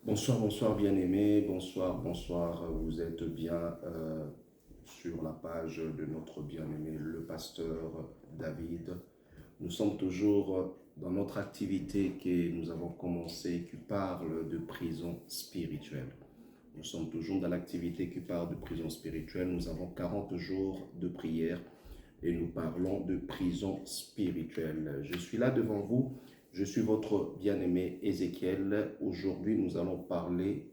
Bonsoir, bonsoir bien-aimés, bonsoir, bonsoir. Vous êtes bien sur la page de notre bien-aimé, le pasteur David. Nous sommes toujours dans notre activité que nous avons commencée qui parle de prison spirituelle. Nous sommes toujours dans l'activité qui parle de prison spirituelle. Nous avons 40 jours de prière et nous parlons de prison spirituelle. Je suis là devant vous. Je suis votre bien-aimé Ézéchiel. Aujourd'hui, nous allons parler,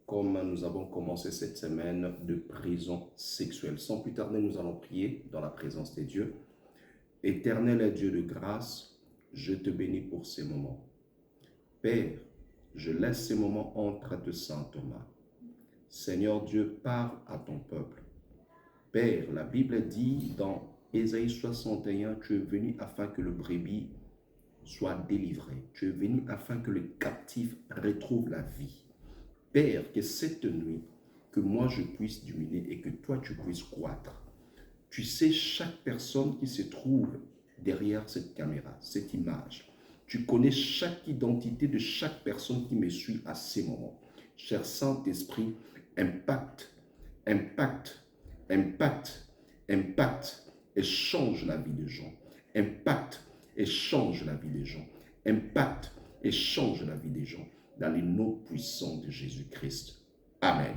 comme nous avons commencé cette semaine, de prison sexuelle. Sans plus tarder, nous allons prier dans la présence des dieux. Éternel Dieu de grâce, je te bénis pour ces moments. Père, je laisse ces moments entre tes saintes mains. Seigneur Dieu, parle à ton peuple. Père, la Bible dit dans Ésaïe 61, tu es venu afin que le brebis soit délivré. Tu es venu afin que le captif retrouve la vie. Père, que cette nuit, que moi je puisse diminuer et que toi tu puisses croître. Tu sais chaque personne qui se trouve derrière cette caméra, cette image. Tu connais chaque identité de chaque personne qui me suit à ces moments. Cher Saint-Esprit, impacte, impacte, impacte, impacte et change la vie des gens. Impacte et change la vie des gens. Impacte et change la vie des gens. Dans les noms puissants de Jésus-Christ. Amen.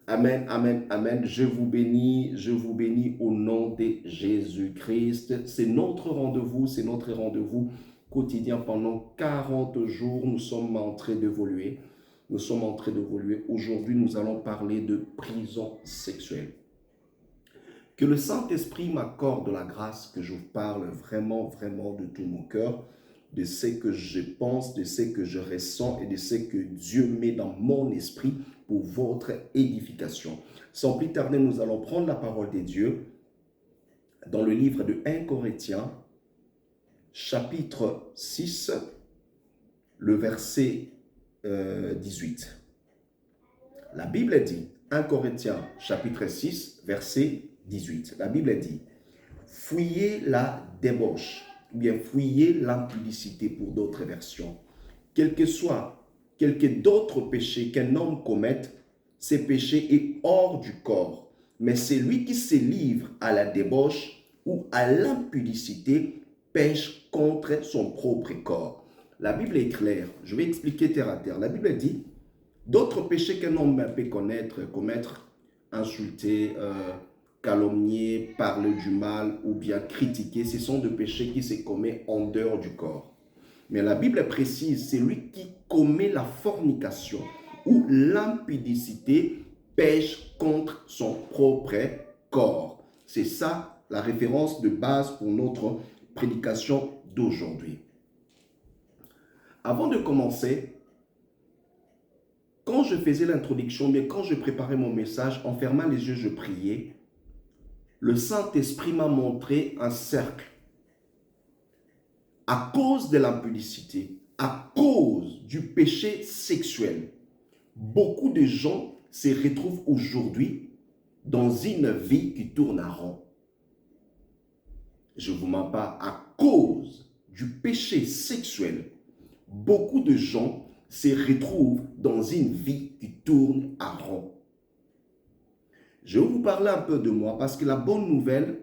Amen, amen, amen. Je vous bénis au nom de Jésus-Christ. C'est notre rendez-vous quotidien pendant 40 jours. Nous sommes en train d'évoluer. Aujourd'hui, nous allons parler de prison sexuelle. Que le Saint-Esprit m'accorde la grâce que je vous parle vraiment, vraiment de tout mon cœur, de ce que je pense, de ce que je ressens et de ce que Dieu met dans mon esprit pour votre édification. Sans plus tarder, nous allons prendre la parole de Dieu dans le livre de 1 Corinthiens, chapitre 6, le verset 18. La Bible dit, 1 Corinthiens, chapitre 6, verset 18. La Bible dit, fuyez la débauche, ou bien fuyez l'impudicité pour d'autres versions. Quel que soit, quelques d'autres péchés qu'un homme commette, ces péchés est hors du corps. Mais celui qui se livre à la débauche ou à l'impudicité pêche contre son propre corps. La Bible est claire. Je vais expliquer terre à terre. La Bible dit, d'autres péchés qu'un homme peut commettre, insulter, calomnier, parler du mal ou bien critiquer, ce sont des péchés qui se commettent en dehors du corps. Mais la Bible précise, c'est lui qui commet la fornication ou l'impudicité pêche contre son propre corps. C'est ça la référence de base pour notre prédication d'aujourd'hui. Avant de commencer, quand je faisais l'introduction, mais quand je préparais mon message, en fermant les yeux, je priais, le Saint-Esprit m'a montré un cercle. À cause de l'impudicité, à cause du péché sexuel, beaucoup de gens se retrouvent aujourd'hui dans une vie qui tourne en rond. Je ne vous mens pas, à cause du péché sexuel, beaucoup de gens se retrouvent dans une vie qui tourne en rond. Je vais vous parler un peu de moi parce que la bonne nouvelle,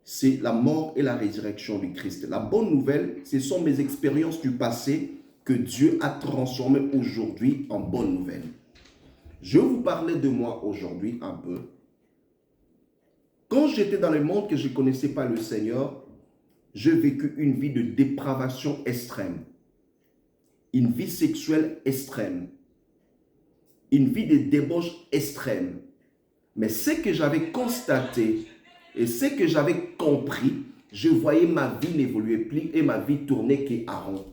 c'est la mort et la résurrection du Christ. La bonne nouvelle, ce sont mes expériences du passé que Dieu a transformées aujourd'hui en bonne nouvelle. Je vais vous parler de moi aujourd'hui un peu. Quand j'étais dans le monde que je ne connaissais pas le Seigneur, j'ai vécu une vie de dépravation extrême, une vie sexuelle extrême, une vie de débauche extrême. Mais ce que j'avais constaté et ce que j'avais compris, je voyais ma vie n'évoluer plus et ma vie tourner qu'à rond.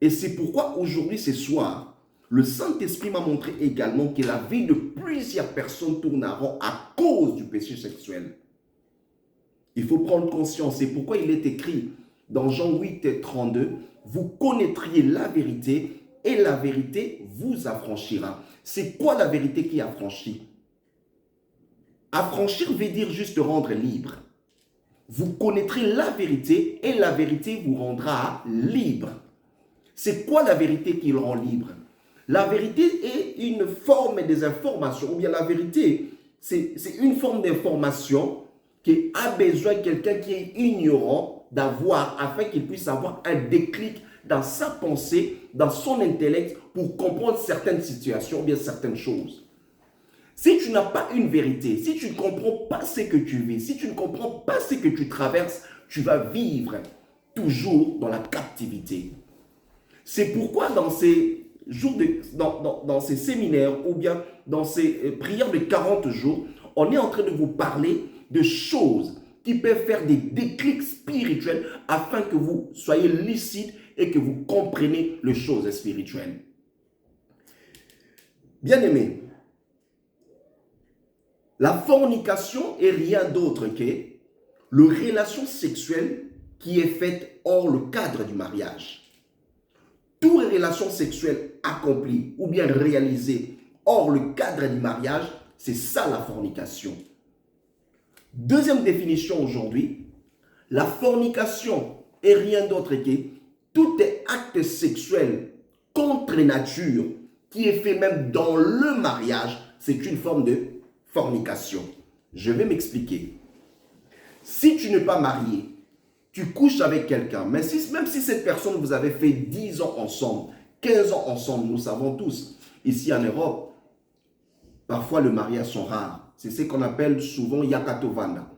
Et c'est pourquoi aujourd'hui, ce soir, le Saint-Esprit m'a montré également que la vie de plusieurs personnes tourne à rond à cause du péché sexuel. Il faut prendre conscience. C'est pourquoi il est écrit dans Jean 8 et 32, vous connaîtriez la vérité et la vérité vous affranchira. C'est quoi la vérité qui affranchit? Affranchir veut dire juste rendre libre. Vous connaîtrez la vérité et la vérité vous rendra libre. C'est quoi la vérité qui le rend libre? La vérité est une forme des informations, ou bien la vérité, c'est une forme d'information qui a besoin de quelqu'un qui est ignorant d'avoir, afin qu'il puisse avoir un déclic dans sa pensée, dans son intellect, pour comprendre certaines situations, ou bien certaines choses. Si tu n'as pas une vérité, si tu ne comprends pas ce que tu vis, si tu ne comprends pas ce que tu traverses, tu vas vivre toujours dans la captivité. C'est pourquoi dans ces jours dans ces séminaires ou bien dans ces prières de 40 jours, on est en train de vous parler de choses qui peuvent faire des déclics spirituels afin que vous soyez lucides et que vous compreniez les choses spirituelles. Bien-aimés, la fornication est rien d'autre que la relation sexuelle qui est faite hors le cadre du mariage. Toute relation sexuelle accomplie ou bien réalisée hors le cadre du mariage, c'est ça la fornication. Deuxième définition aujourd'hui, la fornication est rien d'autre que tout acte sexuel contre nature qui est fait même dans le mariage, c'est une forme de fornication. Je vais m'expliquer. Si tu n'es pas marié, tu couches avec quelqu'un, mais même si cette personne, vous avez fait 10 ans ensemble, 15 ans ensemble, nous savons tous, ici en Europe, parfois les mariages sont rares. C'est ce qu'on appelle souvent Yakatovanda.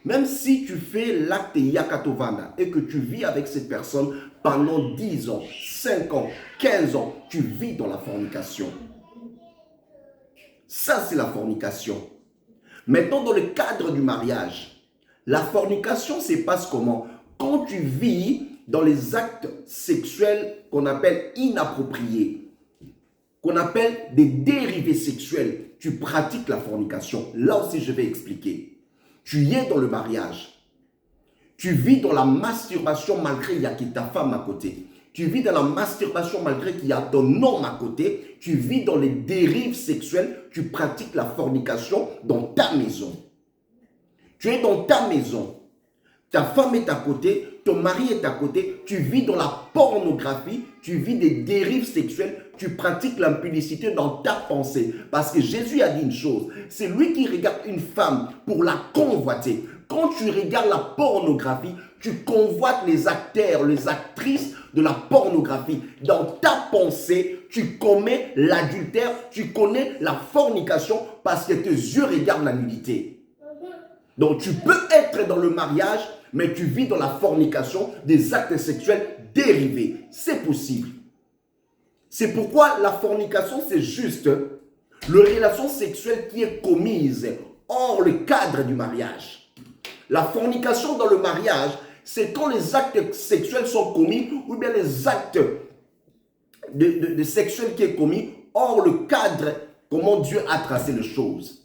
Même si tu fais l'acte Yakatovanda et que tu vis avec cette personne pendant 10 ans, 5 ans, 15 ans, tu vis dans la fornication. Ça, c'est la fornication. Maintenant, dans le cadre du mariage, la fornication se passe comment? Quand tu vis dans les actes sexuels qu'on appelle inappropriés, qu'on appelle des dérivés sexuels, tu pratiques la fornication. Là aussi, je vais expliquer. Tu y es dans le mariage. Tu vis dans la masturbation malgré qu'il y a ta femme à côté. Tu vis dans la masturbation malgré qu'il y a ton homme à côté. Tu vis dans les dérives sexuelles. Tu pratiques la fornication dans ta maison. Tu es dans ta maison. Ta femme est à côté. Ton mari est à côté. Tu vis dans la pornographie. Tu vis des dérives sexuelles. Tu pratiques l'impudicité dans ta pensée. Parce que Jésus a dit une chose. C'est lui qui regarde une femme pour la convoiter. Quand tu regardes la pornographie, tu convoites les acteurs, les actrices de la pornographie. Dans ta pensée, tu commets l'adultère, tu connais la fornication parce que tes yeux regardent la nudité. Donc tu peux être dans le mariage, mais tu vis dans la fornication des actes sexuels dérivés. C'est possible. C'est pourquoi la fornication, c'est juste la relation sexuelle qui est commise hors le cadre du mariage. La fornication dans le mariage, c'est quand les actes sexuels sont commis ou bien les actes de sexuels qui est commis hors le cadre, comment Dieu a tracé les choses.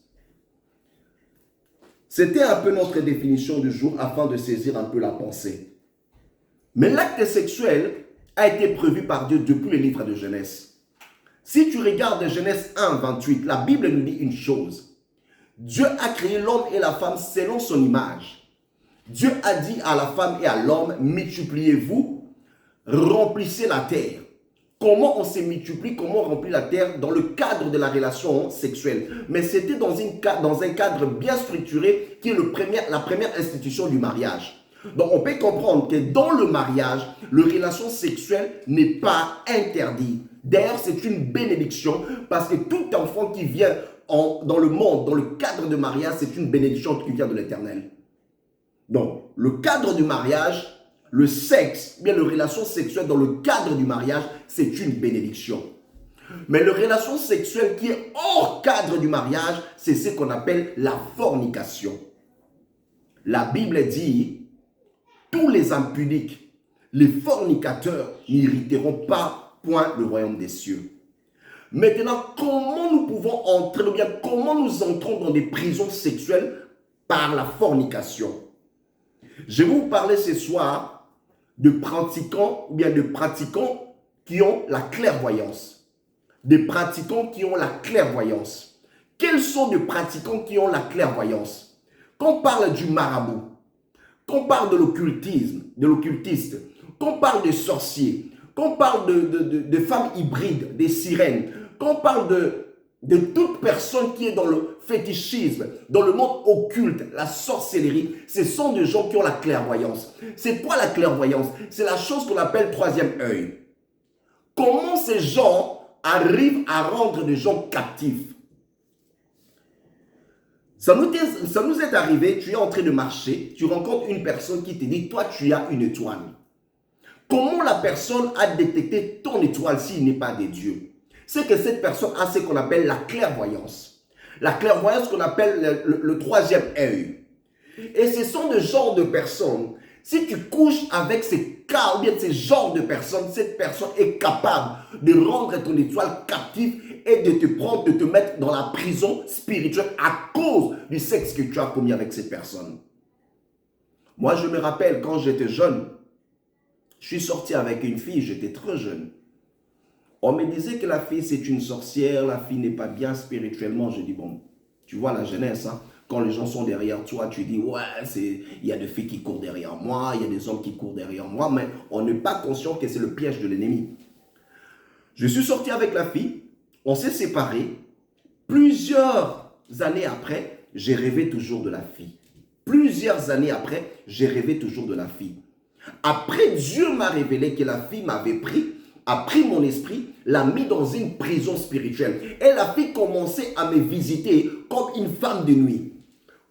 C'était un peu notre définition du jour afin de saisir un peu la pensée. Mais l'acte sexuel a été prévu par Dieu depuis le livre de Genèse. Si tu regardes Genèse 1, 28, la Bible nous dit une chose. Dieu a créé l'homme et la femme selon son image. Dieu a dit à la femme et à l'homme, multipliez-vous, remplissez la terre. Comment on se multiplie, comment on remplit la terre dans le cadre de la relation sexuelle. Mais c'était dans un cadre bien structuré qui est la première institution du mariage. Donc on peut comprendre que dans le mariage, la relation sexuelle n'est pas interdite. D'ailleurs, c'est une bénédiction parce que tout enfant qui vient dans le monde, dans le cadre de mariage, c'est une bénédiction qui vient de l'Éternel. Donc, le cadre du mariage, le sexe, bien les relations sexuelles dans le cadre du mariage, c'est une bénédiction. Mais la relation sexuelle qui est hors cadre du mariage, c'est ce qu'on appelle la fornication. La Bible dit, tous les impudiques, les fornicateurs n'hériteront pas point le royaume des cieux. Maintenant, comment nous pouvons entrer, ou bien comment nous entrons dans des prisons sexuelles par la fornication? Je vais vous parler ce soir de pratiquants ou bien de pratiquants qui ont la clairvoyance. Des pratiquants qui ont la clairvoyance. Quels sont les pratiquants qui ont la clairvoyance? Quand on parle du marabout, quand on parle de l'occultisme, de l'occultiste, quand on parle des sorciers, quand on parle de femmes hybrides, des sirènes, quand on parle de toute personne qui est dans le fétichisme, dans le monde occulte, la sorcellerie, ce sont des gens qui ont la clairvoyance. C'est quoi la clairvoyance? C'est la chose qu'on appelle troisième œil. Comment ces gens arrivent à rendre des gens captifs? Ça nous est arrivé, tu es en train de marcher, tu rencontres une personne qui te dit, toi tu as une étoile. Comment la personne a détecté ton étoile s'il n'est pas des dieux? C'est que cette personne a ce qu'on appelle la clairvoyance. La clairvoyance qu'on appelle le troisième œil. Et ce sont des genres de personnes, si tu couches avec ces cas ou bien ces genres de personnes, cette personne est capable de rendre ton étoile captive et de te prendre, de te mettre dans la prison spirituelle à cause du sexe que tu as commis avec cette personne. Moi, je me rappelle quand j'étais jeune, je suis sorti avec une fille, j'étais très jeune. On me disait que la fille c'est une sorcière, la fille n'est pas bien spirituellement. Je dis bon, tu vois la jeunesse, hein? Quand les gens sont derrière toi, tu dis ouais, il y a des filles qui courent derrière moi, il y a des hommes qui courent derrière moi, mais on n'est pas conscient que c'est le piège de l'ennemi. Je suis sorti avec la fille, on s'est séparés. Plusieurs années après, j'ai rêvé toujours de la fille. Plusieurs années après, j'ai rêvé toujours de la fille. Après, Dieu m'a révélé que la fille m'avait pris, a pris mon esprit, l'a mis dans une prison spirituelle. Et la fille commençait à me visiter comme une femme de nuit.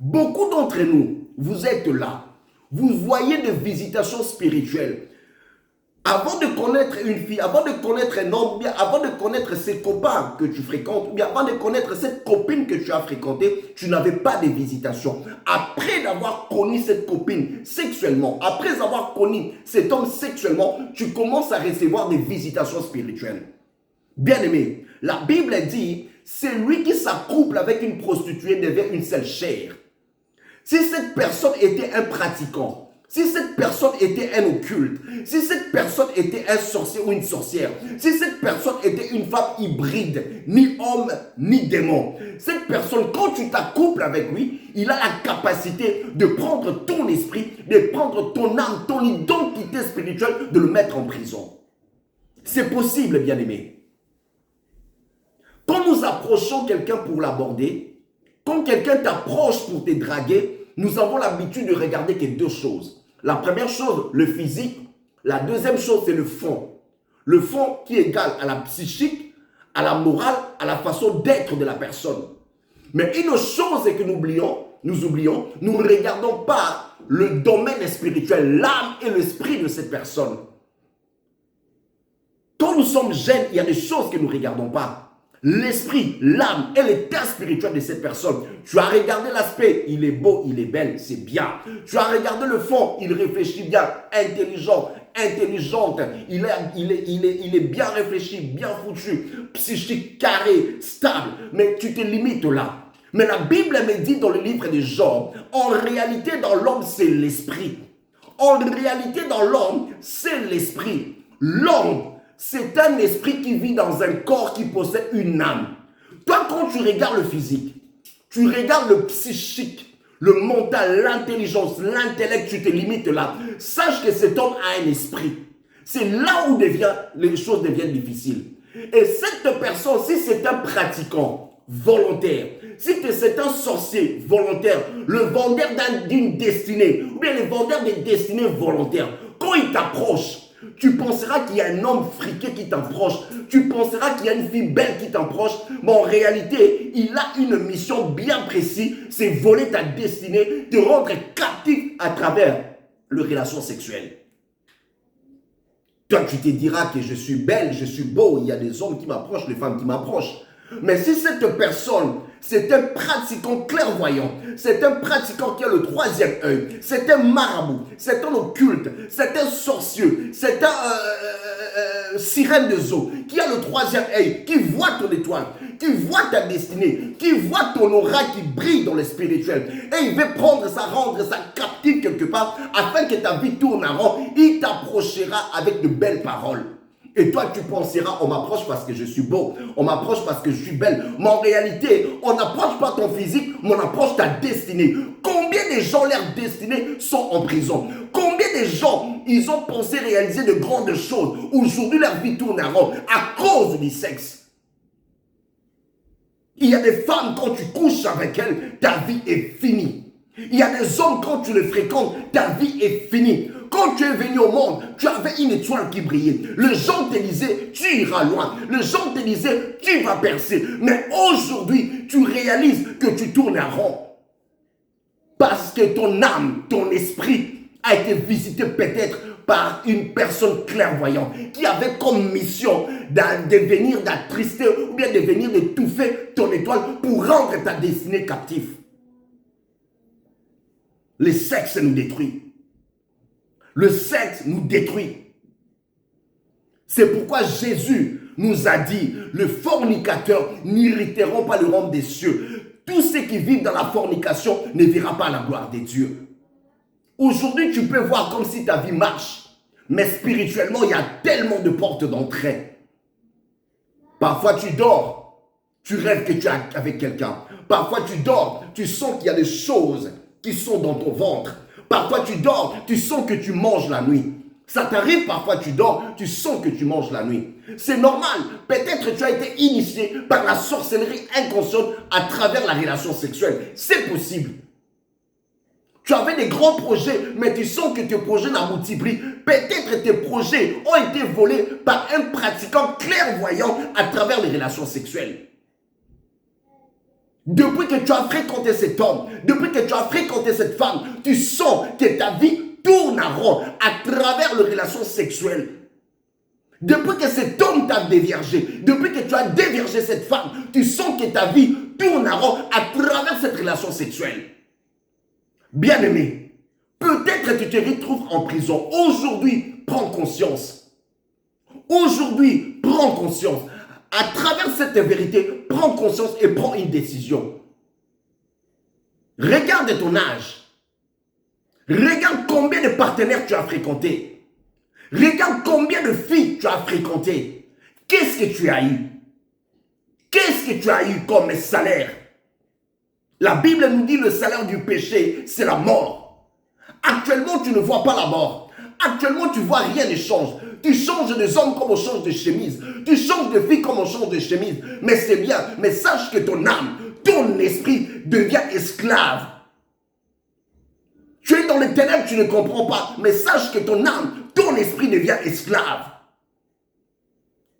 Beaucoup d'entre nous, vous êtes là. Vous voyez des visitations spirituelles. Avant de connaître une fille, avant de connaître un homme, bien avant de connaître ses copains que tu fréquentes, bien avant de connaître cette copine que tu as fréquentée, tu n'avais pas de visitation. Après d'avoir connu cette copine sexuellement, après avoir connu cet homme sexuellement, tu commences à recevoir des visitations spirituelles. Bien aimé, la Bible dit, c'est lui qui s'accouple avec une prostituée devient une seule chair. Si cette personne était un pratiquant, si cette personne était un occulte, si cette personne était un sorcier ou une sorcière, si cette personne était une femme hybride, ni homme, ni démon, cette personne, quand tu t'accouples avec lui, il a la capacité de prendre ton esprit, de prendre ton âme, ton identité spirituelle, de le mettre en prison. C'est possible, bien-aimé. Quand nous approchons quelqu'un pour l'aborder, quand quelqu'un t'approche pour te draguer, nous avons l'habitude de regarder que deux choses. La première chose, le physique. La deuxième chose, c'est le fond. Le fond qui est égal à la psychique, à la morale, à la façon d'être de la personne. Mais une chose est que nous oublions, nous ne regardons pas le domaine spirituel, l'âme et l'esprit de cette personne. Quand nous sommes jeunes, il y a des choses que nous ne regardons pas. L'esprit, l'âme et l'état spirituel de cette personne. Tu as regardé l'aspect, il est beau, il est belle, c'est bien. Tu as regardé le fond, il réfléchit bien, intelligent, intelligente, il est bien réfléchi, bien foutu, psychique, carré, stable. Mais tu te limites là. Mais la Bible me dit dans le livre de Job, en réalité dans l'homme c'est l'esprit. En réalité dans l'homme c'est l'esprit. L'homme, c'est un esprit qui vit dans un corps qui possède une âme. Toi, quand tu regardes le physique, tu regardes le psychique, le mental, l'intelligence, l'intellect, tu te limites là. Sache que cet homme a un esprit. C'est là où les choses deviennent difficiles. Et cette personne, si c'est un pratiquant volontaire, si c'est un sorcier volontaire, le vendeur d'une destinée, ou bien le vendeur des destinées volontaires, quand il t'approche, tu penseras qu'il y a un homme friqué qui t'approche. Tu penseras qu'il y a une fille belle qui t'approche. Mais en réalité, il a une mission bien précise. C'est voler ta destinée, te rendre captif à travers les relations sexuelles. Toi, tu te diras que je suis belle, je suis beau. Il y a des hommes qui m'approchent, des femmes qui m'approchent. Mais si cette personne, c'est un pratiquant clairvoyant, c'est un pratiquant qui a le troisième œil, c'est un marabout, c'est un occulte, c'est un sorcieux, c'est un sirène de zoo, qui a le troisième œil, qui voit ton étoile, qui voit ta destinée, qui voit ton aura qui brille dans le spirituel. Et il veut prendre ça, rendre ça captif quelque part, afin que ta vie tourne en rond. Il t'approchera avec de belles paroles. Et toi, tu penseras, on m'approche parce que je suis beau, on m'approche parce que je suis belle. Mais en réalité, on n'approche pas ton physique, mais on approche ta destinée. Combien de gens, leur destinée, sont en prison? Combien des gens, ils ont pensé réaliser de grandes choses. Aujourd'hui, leur vie tourne à rond à cause du sexe. Il y a des femmes, quand tu couches avec elles, ta vie est finie. Il y a des hommes, quand tu les fréquentes, ta vie est finie. Quand tu es venu au monde, tu avais une étoile qui brillait. Les gens te disaient, tu iras loin. Les gens te disaient, tu vas percer. Mais aujourd'hui, tu réalises que tu tournes à rond. Parce que ton âme, ton esprit a été visité peut-être par une personne clairvoyante qui avait comme mission de venir d'attrister ou bien de venir d'étouffer ton étoile pour rendre ta destinée captive. Le sexe nous détruit. Le sexe nous détruit. C'est pourquoi Jésus nous a dit, les fornicateurs n'hériteront pas le royaume des cieux. Tous ceux qui vivent dans la fornication ne verront pas la gloire de Dieu. Aujourd'hui, tu peux voir comme si ta vie marche, mais spirituellement, il y a tellement de portes d'entrée. Parfois, tu dors, tu rêves que tu es avec quelqu'un. Parfois, tu dors, tu sens qu'il y a des choses qui sont dans ton ventre. Parfois, tu dors, tu sens que tu manges la nuit. Ça t'arrive parfois, tu dors, tu sens que tu manges la nuit. C'est normal. Peut-être tu as été initié par la sorcellerie inconsciente à travers la relation sexuelle. C'est possible. Tu avais des grands projets, mais tu sens que tes projets n'aboutissent plus. Peut-être tes projets ont été volés par un pratiquant clairvoyant à travers les relations sexuelles. Depuis que tu as fréquenté cet homme, depuis que tu as fréquenté cette femme, tu sens que ta vie tourne à rond à travers les relations sexuelles. Depuis que cet homme t'a déviergé, depuis que tu as déviergé cette femme, tu sens que ta vie tourne à rond à travers cette relation sexuelle. Bien-aimé, peut-être tu te retrouves en prison. Aujourd'hui, prends conscience. Aujourd'hui, prends conscience. À travers cette vérité, prends conscience et prends une décision. Regarde ton âge. Regarde combien de partenaires tu as fréquentés. Regarde combien de filles tu as fréquentées. Qu'est-ce que tu as eu? Qu'est-ce que tu as eu comme salaire? La Bible nous dit le salaire du péché, c'est la mort. Actuellement, tu ne vois pas la mort. Actuellement, tu vois rien ne change. Tu changes des hommes comme on change de chemise. Tu changes de filles comme on change de chemise. Mais c'est bien. Mais sache que ton âme, ton esprit devient esclave. Tu es dans les ténèbres, tu ne comprends pas. Mais sache que ton âme, ton esprit devient esclave.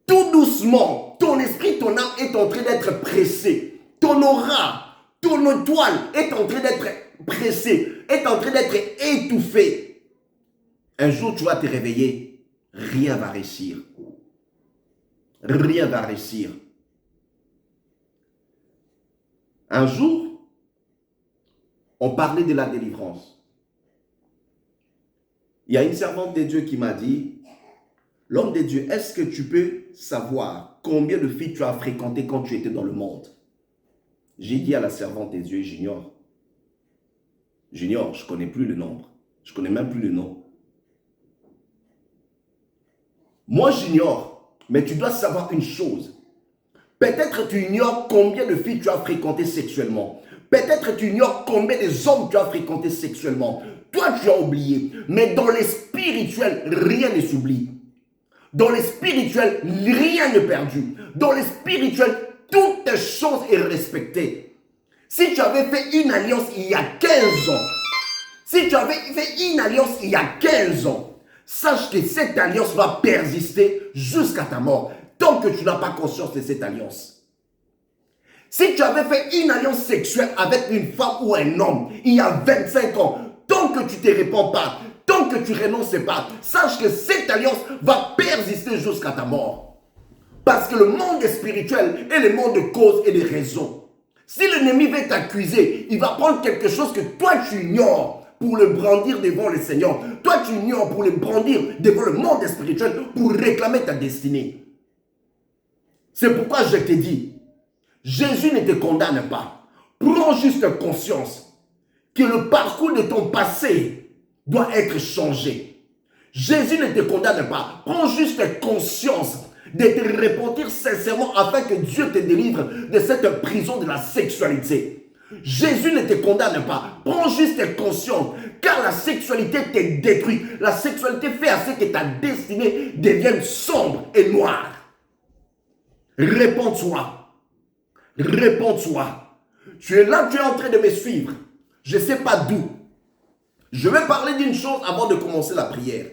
Tout doucement, ton esprit, ton âme est en train d'être pressé. Ton aura, ton étoile est en train d'être pressée, est en train d'être étouffée. Un jour, tu vas te réveiller, rien va réussir. Rien va réussir. Un jour, on parlait de la délivrance. Il y a une servante de Dieu qui m'a dit, l'homme de Dieu, est-ce que tu peux savoir combien de filles tu as fréquentées quand tu étais dans le monde? J'ai dit à la servante de Dieu, j'ignore. J'ignore, je ne connais plus le nombre. Je ne connais même plus le nom. Moi, j'ignore, mais tu dois savoir une chose. Peut-être tu ignores combien de filles tu as fréquentées sexuellement. Peut-être tu ignores combien de hommes tu as fréquentés sexuellement. Toi, tu as oublié. Mais dans les spirituels, rien ne s'oublie. Dans les spirituels, rien n'est perdu. Dans les spirituels, toute chose est respectée. Si tu avais fait une alliance il y a 15 ans, si tu avais fait une alliance il y a 15 ans, sache que cette alliance va persister jusqu'à ta mort, tant que tu n'as pas conscience de cette alliance. Si tu avais fait une alliance sexuelle avec une femme ou un homme il y a 25 ans, tant que tu ne te réponds pas, tant que tu ne renonces pas, sache que cette alliance va persister jusqu'à ta mort. Parce que le monde spirituel est le monde de cause et de raison. Si l'ennemi veut t'accuser, il va prendre quelque chose que toi tu ignores pour le brandir devant le Seigneur. Toi tu ignores pour le brandir devant le monde spirituel pour réclamer ta destinée. C'est pourquoi je te dis, Jésus ne te condamne pas. Prends juste conscience que le parcours de ton passé doit être changé. Jésus ne te condamne pas. Prends juste conscience de te repentir sincèrement afin que Dieu te délivre de cette prison de la sexualité. Jésus ne te condamne pas. Prends juste conscience. Car la sexualité te détruit. La sexualité fait à ce que ta destinée devienne sombre et noire. Réponds-toi. Réponds-toi. Tu es là, tu es en train de me suivre. Je ne sais pas d'où. Je vais parler d'une chose avant de commencer la prière.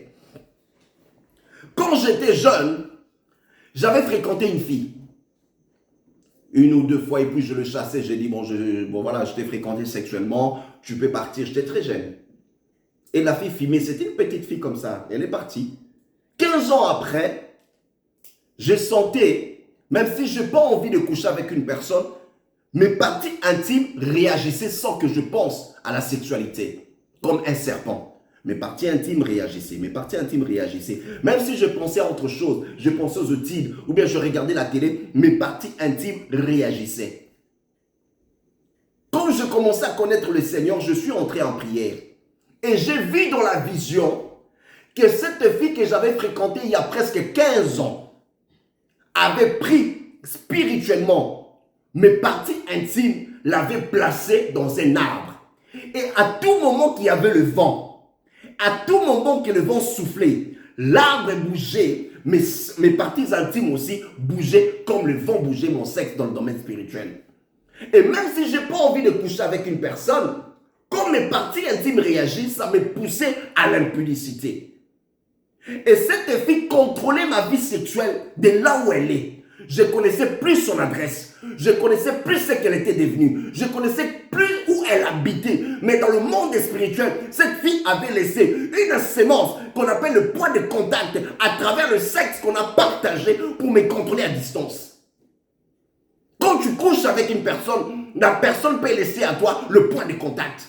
Quand j'étais jeune, j'avais fréquenté une fille. Une ou deux fois, et puis je le chassais. J'ai dit, bon voilà, je t'ai fréquenté sexuellement, tu peux partir. J'étais très jeune. Et la fille filmée, c'était une petite fille comme ça. Elle est partie. 15 ans après, je sentais, même si je n'ai pas envie de coucher avec une personne, mes parties intimes réagissaient sans que je pense à la sexualité, comme un serpent. Mes parties intimes réagissaient, mes parties intimes réagissaient. Même si je pensais à autre chose, je pensais aux titres, ou bien je regardais la télé, mes parties intimes réagissaient. Quand je commençais à connaître le Seigneur, je suis entré en prière. Et j'ai vu dans la vision que cette fille que j'avais fréquentée il y a presque 15 ans avait pris spirituellement mes parties intimes, l'avait placée dans un arbre. Et à tout moment qu'il y avait le vent, à tout moment que le vent soufflait, l'arbre bougeait, mes parties intimes aussi bougeaient comme le vent bougeait mon sexe dans le domaine spirituel. Et même si je n'ai pas envie de coucher avec une personne, quand mes parties intimes réagissent, ça me poussait à l'impudicité. Et cette fille contrôlait ma vie sexuelle de là où elle est. Je connaissais plus son adresse. Je connaissais plus ce qu'elle était devenue. Je connaissais plus où elle habitait. Mais dans le monde spirituel, cette fille avait laissé une sémence qu'on appelle le point de contact à travers le sexe qu'on a partagé pour me contrôler à distance. Quand tu couches avec une personne, la personne peut laisser à toi le point de contact.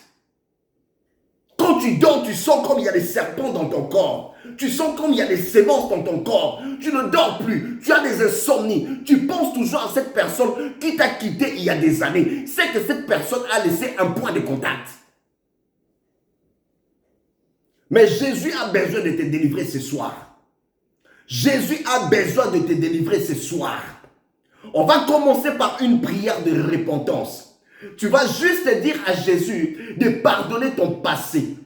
Quand tu dors, tu sens comme il y a des serpents dans ton corps. Tu sens comme il y a des sémences dans ton corps. Tu ne dors plus. Tu as des insomnies. Tu penses toujours à cette personne qui t'a quitté il y a des années. C'est que cette personne a laissé un point de contact. Mais Jésus a besoin de te délivrer ce soir. Jésus a besoin de te délivrer ce soir. On va commencer par une prière de repentance. Tu vas juste dire à Jésus de pardonner ton passé.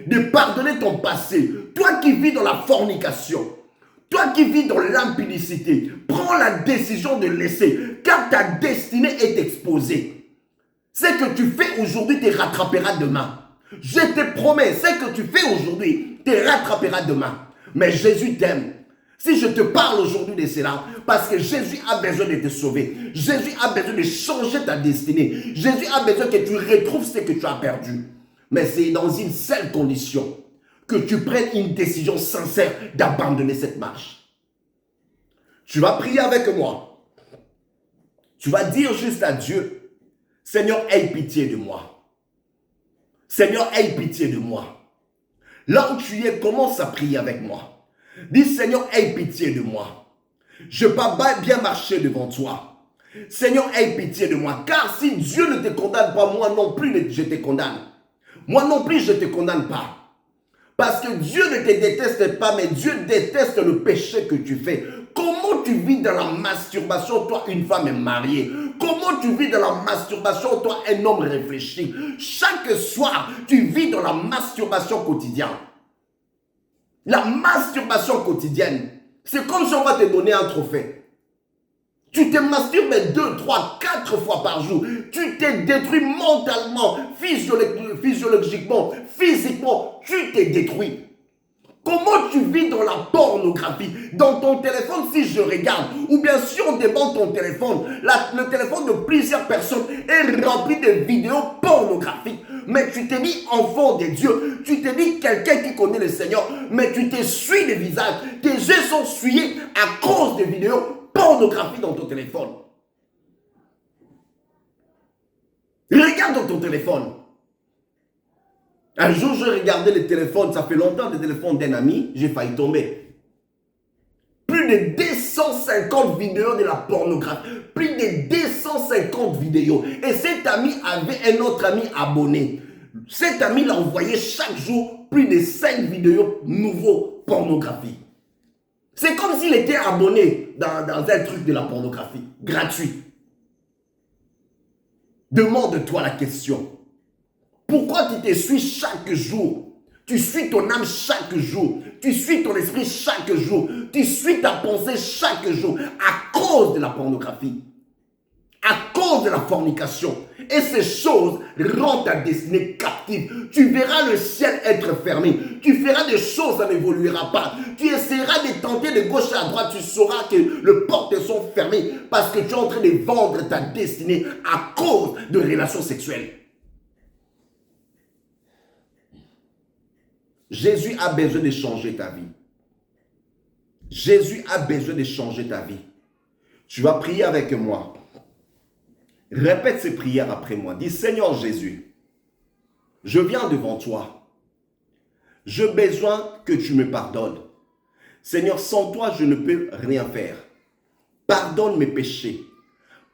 De pardonner ton passé. Toi qui vis dans la fornication, toi qui vis dans l'impudicité, prends la décision de laisser, car ta destinée est exposée. Ce que tu fais aujourd'hui te rattrapera demain. Je te promets, ce que tu fais aujourd'hui te rattrapera demain. Mais Jésus t'aime. Si je te parle aujourd'hui de cela, parce que Jésus a besoin de te sauver. Jésus a besoin de changer ta destinée. Jésus a besoin que tu retrouves ce que tu as perdu. Mais c'est dans une seule condition, que tu prennes une décision sincère d'abandonner cette marche. Tu vas prier avec moi. Tu vas dire juste à Dieu, Seigneur, aie pitié de moi. Seigneur, aie pitié de moi. Là où tu es, commence à prier avec moi. Dis, Seigneur, aie pitié de moi. Je ne peux pas bien marcher devant toi. Seigneur, aie pitié de moi. Car si Dieu ne te condamne pas, moi non plus je te condamne. Moi non plus je ne te condamne pas. Parce que Dieu ne te déteste pas, mais Dieu déteste le péché que tu fais. Comment tu vis dans la masturbation, toi, une femme mariée? Comment tu vis dans la masturbation, toi, un homme réfléchi? Chaque soir, tu vis dans la masturbation quotidienne. La masturbation quotidienne, c'est comme si on va te donner un trophée. Tu te masturbes 2, 3, 4 fois par jour. Tu t'es détruit mentalement, physiologiquement, physiquement. Tu t'es détruit. Comment tu vis dans la pornographie? Dans ton téléphone, si je regarde, ou bien si on demande ton téléphone, le téléphone de plusieurs personnes est rempli de vidéos pornographiques. Mais tu t'es dit enfant de Dieu, tu t'es dit quelqu'un qui connaît le Seigneur, mais tu t'essuies le visage. Tes yeux sont souillés à cause de vidéos pornographiques dans ton téléphone. Regarde dans ton téléphone. Un jour, je regardais le téléphone, ça fait longtemps, le téléphone d'un ami, j'ai failli tomber. Plus de 250 vidéos de la pornographie. Plus de 250 vidéos. Et cet ami avait un autre ami abonné. Cet ami l'a envoyé chaque jour plus de 5 vidéos nouveaux pornographiques. C'est comme s'il était abonné dans un truc de la pornographie, gratuit. Demande-toi la question. Pourquoi tu te suis chaque jour? Tu suis ton âme chaque jour. Tu suis ton esprit chaque jour. Tu suis ta pensée chaque jour à cause de la pornographie, à cause de la fornication. Et ces choses rendent ta destinée captive. Tu verras le ciel être fermé. Tu feras des choses, ça n'évoluera pas. Tu essaieras de tenter de gauche à droite. Tu sauras que les portes sont fermées parce que tu es en train de vendre ta destinée à cause de relations sexuelles. Jésus a besoin de changer ta vie. Jésus a besoin de changer ta vie. Tu vas prier avec moi. Répète ces prières après moi. Dis, Seigneur Jésus, je viens devant toi. J'ai besoin que tu me pardonnes. Seigneur, sans toi, je ne peux rien faire. Pardonne mes péchés.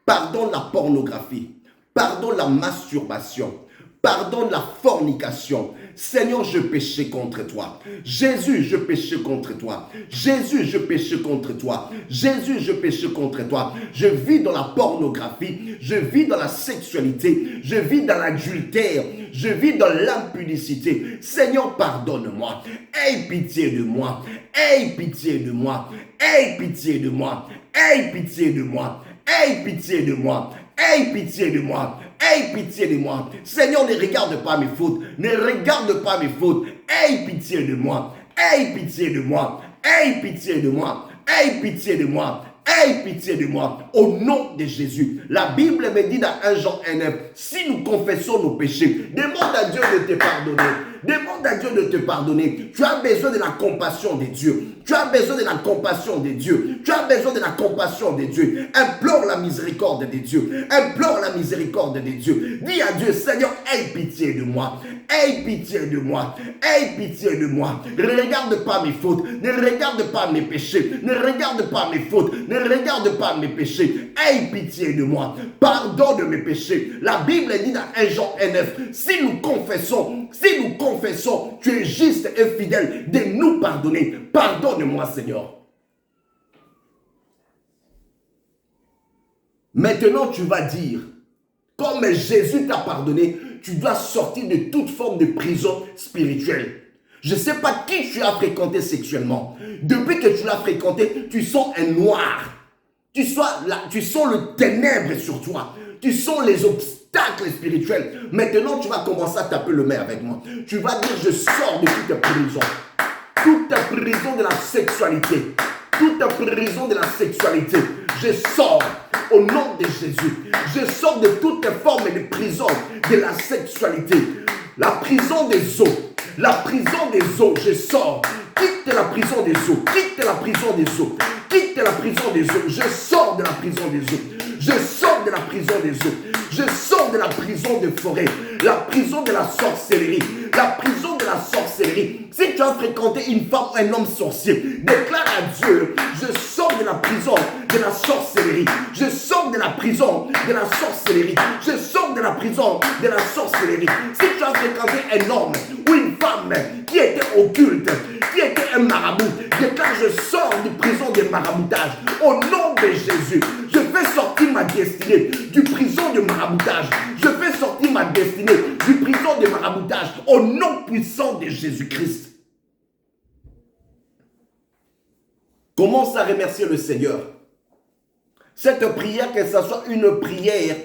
Pardonne la pornographie. Pardonne la masturbation. Pardonne la fornication. Seigneur, je péchais contre toi. Jésus, je péchais contre toi. Jésus, je péchais contre toi. Jésus, je péchais contre toi. Je vis dans la pornographie. Je vis dans la sexualité. Je vis dans l'adultère. Je vis dans l'impudicité. Seigneur, pardonne-moi. Aie pitié de moi. Aie pitié de moi. Aie pitié de moi. Aie pitié de moi. Aie pitié de moi. Aie pitié de moi. Aie pitié de moi. Seigneur, ne regarde pas mes fautes. Ne regarde pas mes fautes. Aie pitié de moi. Aie pitié de moi. Aie pitié de moi. Aie pitié de moi. Aie pitié de moi. Au nom de Jésus. La Bible me dit dans 1 Jean 1:9, si nous confessons nos péchés, demande à Dieu de te pardonner. Demande à Dieu de te pardonner. Tu as besoin de la compassion de Dieu. Tu as besoin de la compassion de Dieu. Tu as besoin de la compassion de Dieu. Implore la miséricorde de Dieu. Implore la miséricorde de Dieu. Dis à Dieu, Seigneur, aie pitié de moi. Aie pitié de moi. Aie pitié de moi. Ne regarde pas mes fautes. Ne regarde pas mes péchés. Ne regarde pas mes fautes. Ne regarde pas mes péchés. Aie pitié de moi. Pardonne mes péchés. La Bible dit dans 1 Jean 1:9, si nous confessons, tu es juste et fidèle de nous pardonner. Pardonne-moi, Seigneur. Maintenant, tu vas dire, comme Jésus t'a pardonné, tu dois sortir de toute forme de prison spirituelle. Je ne sais pas qui tu as fréquenté sexuellement. Depuis que tu l'as fréquenté, tu sens un noir. Tu sens le ténèbre sur toi. Tu sens les obstacles spirituels. Maintenant, tu vas commencer à taper le main avec moi. Tu vas dire, je sors de toute prison. Toute prison de la sexualité. Toute prison de la sexualité. Je sors au nom de Jésus. Je sors de toute forme de prison de la sexualité. La prison des eaux. La prison des eaux. Je sors. Quitte la prison des eaux. Quitte la prison des eaux. Quitte la prison des eaux. Je sors de la prison des eaux. Je sors de la prison des eaux. Je sors de la prison de forêt. La prison de la sorcellerie. La prison de la sorcellerie. Si tu as fréquenté une femme ou un homme sorcier, déclare à Dieu, je sors de la prison de la sorcellerie. Je sors de la prison de la sorcellerie. Je sors de la prison de la sorcellerie. Si tu as fréquenté un homme ou une femme qui était occulte, qui était un marabout, déclare, je sors de prison de maraboutage. Au nom de Jésus, je fais sortir ma destinée du prison de maraboutage. Je fais sortir ma destinée du prison de maraboutage. Au nom puissant de Jésus-Christ. Commence à remercier le Seigneur. Cette prière, que ce soit une prière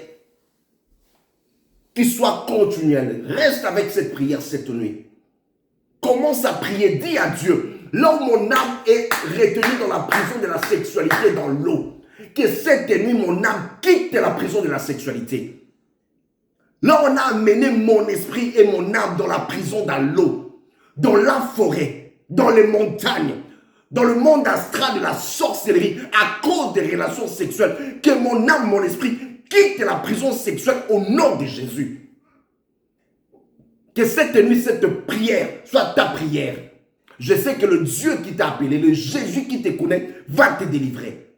qui soit continuelle. Reste avec cette prière cette nuit. Commence à prier. Dis à Dieu, là où mon âme est retenue dans la prison de la sexualité, dans l'eau, que cette nuit, mon âme quitte la prison de la sexualité. Là, on a amené mon esprit et mon âme dans la prison, dans l'eau, dans la forêt, dans les montagnes, dans le monde astral de la sorcellerie, à cause des relations sexuelles, que mon âme, mon esprit quitte la prison sexuelle au nom de Jésus. Que cette nuit, cette prière soit ta prière. Je sais que le Dieu qui t'a appelé, le Jésus qui te connaît, va te délivrer.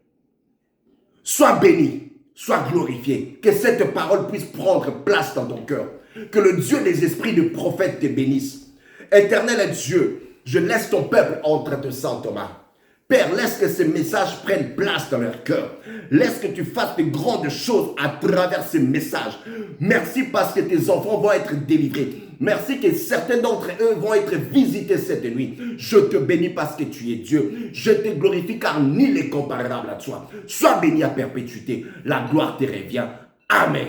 Sois béni, sois glorifié. Que cette parole puisse prendre place dans ton cœur. Que le Dieu des esprits de prophètes te bénisse. Éternel Dieu, je laisse ton peuple entre tes saints, Thomas. Père, laisse que ces messages prennent place dans leur cœur. Laisse que tu fasses de grandes choses à travers ces messages. Merci parce que tes enfants vont être délivrés. Merci que certains d'entre eux vont être visités cette nuit. Je te bénis parce que tu es Dieu. Je te glorifie car nul n'est comparable à toi. Sois béni à perpétuité. La gloire te revient. Amen.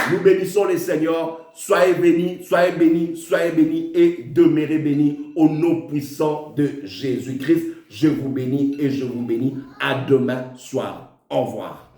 Nous bénissons les Seigneurs. Soyez bénis, soyez bénis, soyez bénis et demeurez bénis au nom puissant de Jésus-Christ. Je vous bénis et je vous bénis. À demain soir. Au revoir.